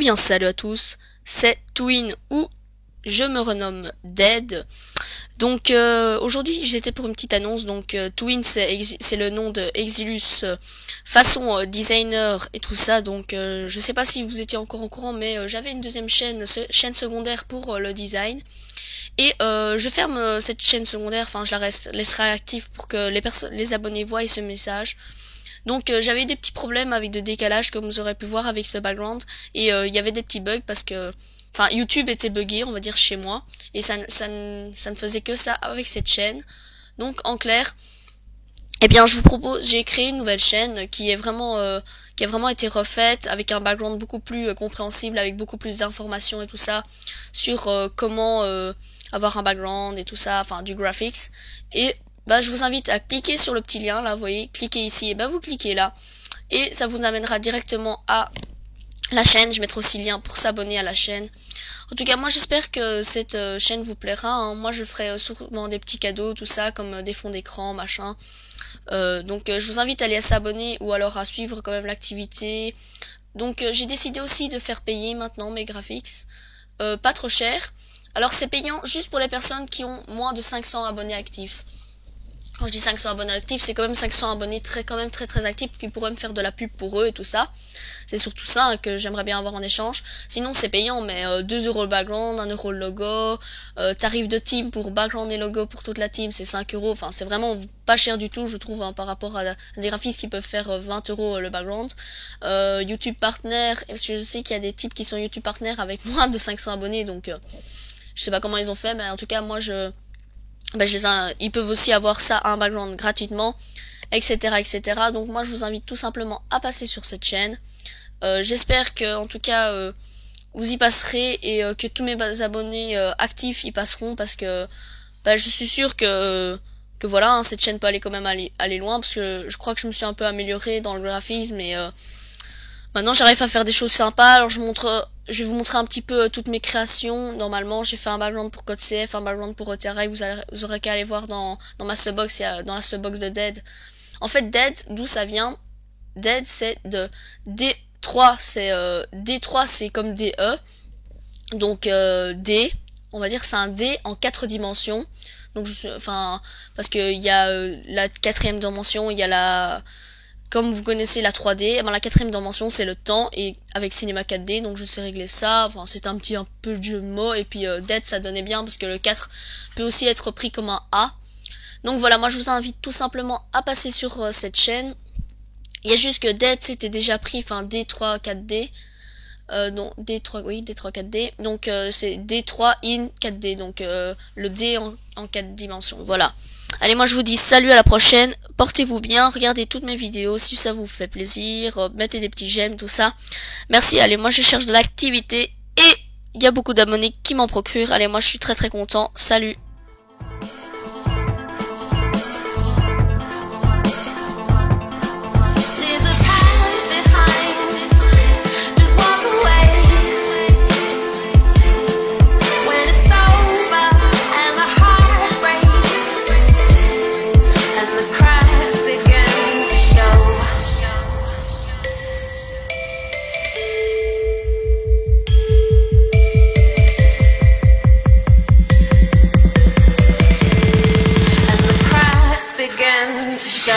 bien salut à tous, c'est Twin ou je me renomme Dead. Donc aujourd'hui j'étais pour une petite annonce. Donc Twin c'est le nom de Exilus façon designer et tout ça. Donc je sais pas si vous étiez encore au courant, mais j'avais une deuxième chaîne secondaire pour le design. Et je ferme cette chaîne secondaire, enfin je la laisserai active pour que les abonnés voient ce message. Donc j'avais eu des petits problèmes avec de décalage comme vous aurez pu voir avec ce background. Et il y avait des petits bugs parce que enfin YouTube était buggé, on va dire, chez moi. Et ça ne faisait que ça avec cette chaîne. Donc en clair, eh bien je vous propose, j'ai créé une nouvelle chaîne qui a vraiment été refaite avec un background beaucoup plus compréhensible, avec beaucoup plus d'informations et tout ça sur comment avoir un background et tout ça, enfin du graphics. Et bah, je vous invite à cliquer sur le petit lien là, vous voyez, cliquez ici, et bah vous cliquez là et ça vous amènera directement à la chaîne. Je mettrai aussi le lien pour s'abonner à la chaîne. En tout cas, moi j'espère que cette chaîne vous plaira, hein. Moi je ferai sûrement des petits cadeaux, tout ça, comme des fonds d'écran, machin. Donc je vous invite à aller s'abonner ou alors à suivre quand même l'activité. Donc j'ai décidé aussi de faire payer maintenant mes graphics, pas trop cher. Alors c'est payant juste pour les personnes qui ont moins de 500 abonnés actifs. Quand je dis 500 abonnés actifs, c'est quand même 500 abonnés quand même très actifs qui pourraient me faire de la pub pour eux et tout ça. C'est surtout ça hein, que j'aimerais bien avoir en échange. Sinon c'est payant, mais 2 € le background, 1 € le logo, tarif de team pour background et logo pour toute la team c'est 5 €. Enfin c'est vraiment pas cher du tout je trouve hein, par rapport à des graphistes qui peuvent faire 20 € le background. YouTube partner, parce que je sais qu'il y a des types qui sont YouTube partner avec moins de 500 abonnés, donc je sais pas comment ils ont fait, mais en tout cas moi ils peuvent aussi avoir ça, un background gratuitement, etc. Donc moi je vous invite tout simplement à passer sur cette chaîne. J'espère que en tout cas vous y passerez et que tous mes abonnés actifs y passeront, parce que je suis sûr que voilà hein, cette chaîne peut aller quand même aller loin, parce que je crois que je me suis un peu améliorée dans le graphisme et maintenant j'arrive à faire des choses sympas. Alors je vais vous montrer un petit peu toutes mes créations. Normalement j'ai fait un background pour CodeCF, un background pour ETREC, vous aurez qu'à aller voir dans ma subbox, dans la subbox de Dead. En fait Dead, d'où ça vient? Dead c'est de D3, D3 c'est comme DE. Donc D, on va dire c'est un D en 4 dimensions. Donc parce que il y a la 4e dimension, il y a comme vous connaissez la 3D, la 4e dimension c'est le temps, et avec Cinema 4D, donc je sais régler ça. Enfin c'est un peu de jeu de mots, et puis Dead ça donnait bien parce que le 4 peut aussi être pris comme un A. Donc voilà, moi je vous invite tout simplement à passer sur cette chaîne. Il y a juste que Dead c'était déjà pris, enfin D3 4D. Non, D3, oui, D3 4D. Donc c'est D3 in 4D, donc le D en 4 dimensions. Voilà. Allez, moi je vous dis salut, à la prochaine, portez-vous bien, regardez toutes mes vidéos si ça vous fait plaisir, mettez des petits j'aime, tout ça. Merci, allez, moi je cherche de l'activité et il y a beaucoup d'abonnés qui m'en procurent. Allez, moi je suis très content, salut. Began to show.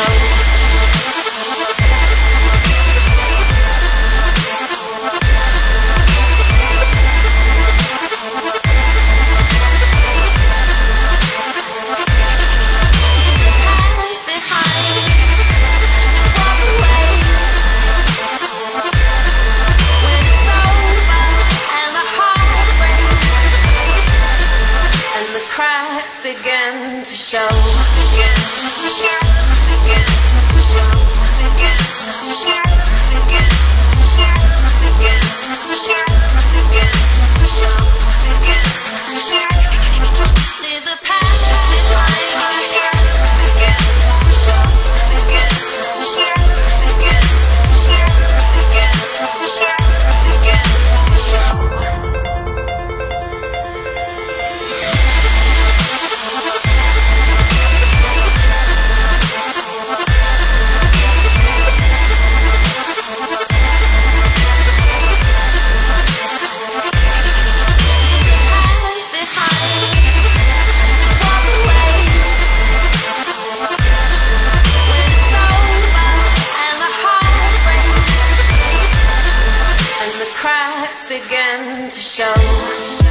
Begin to show. Begin to show. Begin to show. Begin to show. Begin to show. Begin to show. Begin to show. Begin to show. Leave the past behind. Begin to show. Begin to show. Begin to show. Begin to show. Begin to show. begin to show.